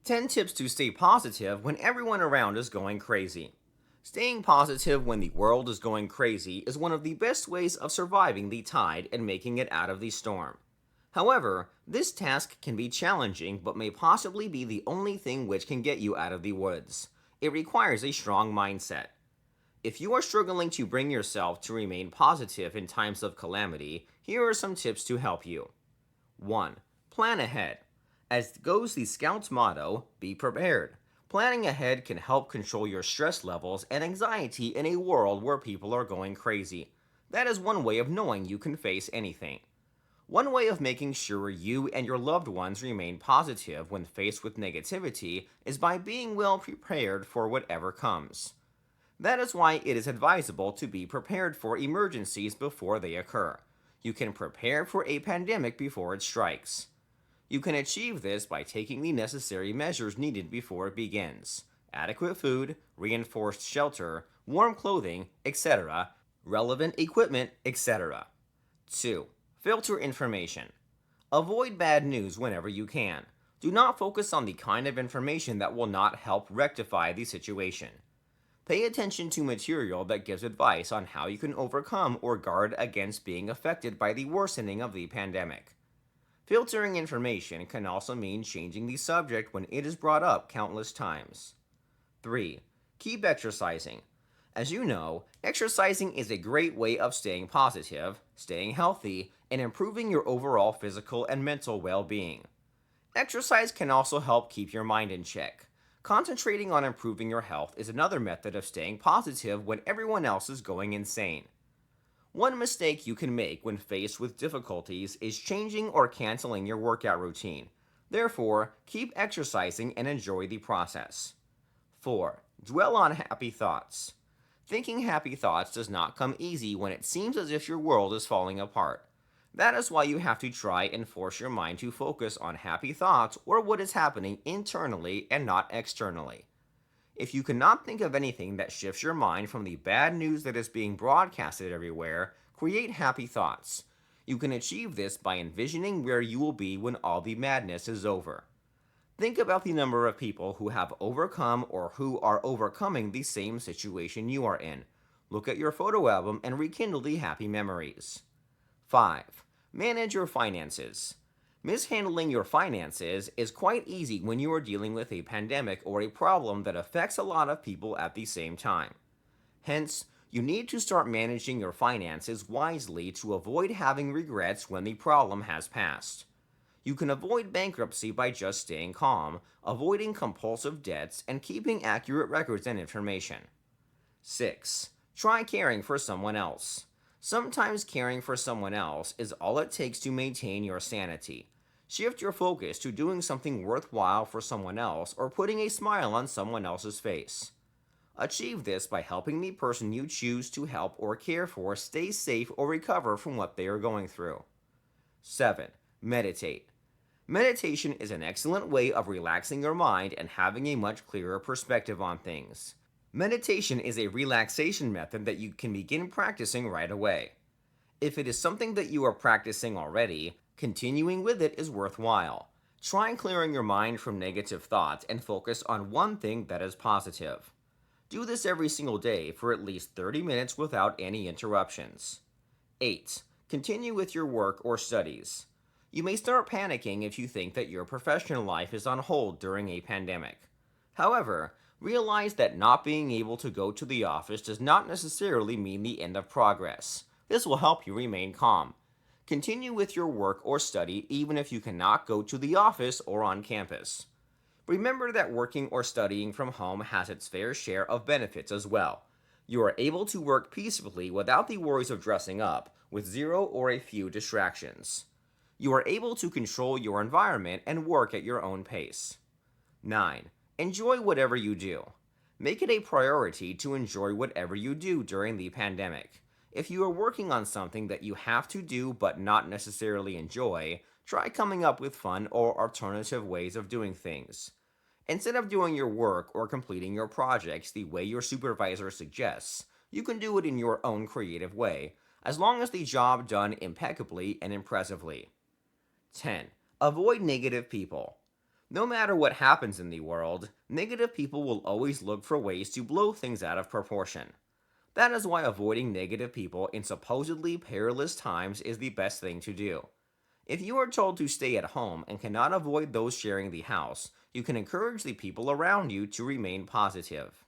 10 tips to stay positive when everyone around is going crazy. Staying positive when the world is going crazy is one of the best ways of surviving the tide and making it out of the storm. However, this task can be challenging but may possibly be the only thing which can get you out of the woods. It requires a strong mindset. If you are struggling to bring yourself to remain positive in times of calamity, here are some tips to help you. 1. Plan ahead. As goes the Scouts motto, be prepared. Planning ahead can help control your stress levels and anxiety in a world where people are going crazy. That is one way of knowing you can face anything. One way of making sure you and your loved ones remain positive when faced with negativity is by being well prepared for whatever comes. That is why it is advisable to be prepared for emergencies before they occur. You can prepare for a pandemic before it strikes. You can achieve this by taking the necessary measures needed before it begins: adequate food, reinforced shelter, warm clothing, etc., relevant equipment, etc. 2. Filter information. Avoid bad news whenever you can. Do not focus on the kind of information that will not help rectify the situation. Pay attention to material that gives advice on how you can overcome or guard against being affected by the worsening of the pandemic. Filtering information can also mean changing the subject when it is brought up countless times. 3. Keep exercising. As you know, exercising is a great way of staying positive, staying healthy, and improving your overall physical and mental well being. Exercise can also help keep your mind in check. Concentrating on improving your health is another method of staying positive when everyone else is going insane. One mistake you can make when faced with difficulties is changing or canceling your workout routine. Therefore, keep exercising and enjoy the process. 4. Dwell on happy thoughts. Thinking happy thoughts does not come easy when it seems as if your world is falling apart. That is why you have to try and force your mind to focus on happy thoughts or what is happening internally and not externally. If you cannot think of anything that shifts your mind from the bad news that is being broadcasted everywhere, create happy thoughts. You can achieve this by envisioning where you will be when all the madness is over. Think about the number of people who have overcome or who are overcoming the same situation you are in. Look at your photo album and rekindle the happy memories. 5. Manage your finances. Mishandling your finances is quite easy when you are dealing with a pandemic or a problem that affects a lot of people at the same time. Hence, you need to start managing your finances wisely to avoid having regrets when the problem has passed. You can avoid bankruptcy by just staying calm, avoiding compulsive debts, and keeping accurate records and information. 6. Try caring for someone else. Sometimes caring for someone else is all it takes to maintain your sanity. Shift your focus to doing something worthwhile for someone else or putting a smile on someone else's face. Achieve this by helping the person you choose to help or care for stay safe or recover from what they are going through. 7. Meditate. Meditation is an excellent way of relaxing your mind and having a much clearer perspective on things. Meditation is a relaxation method that you can begin practicing right away. If it is something that you are practicing already, continuing with it is worthwhile. Try clearing your mind from negative thoughts and focus on one thing that is positive. Do this every single day for at least 30 minutes without any interruptions. 8. Continue with your work or studies. You may start panicking if you think that your professional life is on hold during a pandemic. However, realize that not being able to go to the office does not necessarily mean the end of progress. This will help you remain calm. Continue with your work or study even if you cannot go to the office or on campus. Remember that working or studying from home has its fair share of benefits as well. You are able to work peacefully without the worries of dressing up, with zero or a few distractions. You are able to control your environment and work at your own pace. 9. Enjoy whatever you do. Make it a priority to enjoy whatever you do during the pandemic. If you are working on something that you have to do but not necessarily enjoy, try coming up with fun or alternative ways of doing things. Instead of doing your work or completing your projects the way your supervisor suggests, you can do it in your own creative way, as long as the job done impeccably and impressively. 10. Avoid negative people. No matter what happens in the world, negative people will always look for ways to blow things out of proportion. That is why avoiding negative people in supposedly perilous times is the best thing to do. If you are told to stay at home and cannot avoid those sharing the house, you can encourage the people around you to remain positive.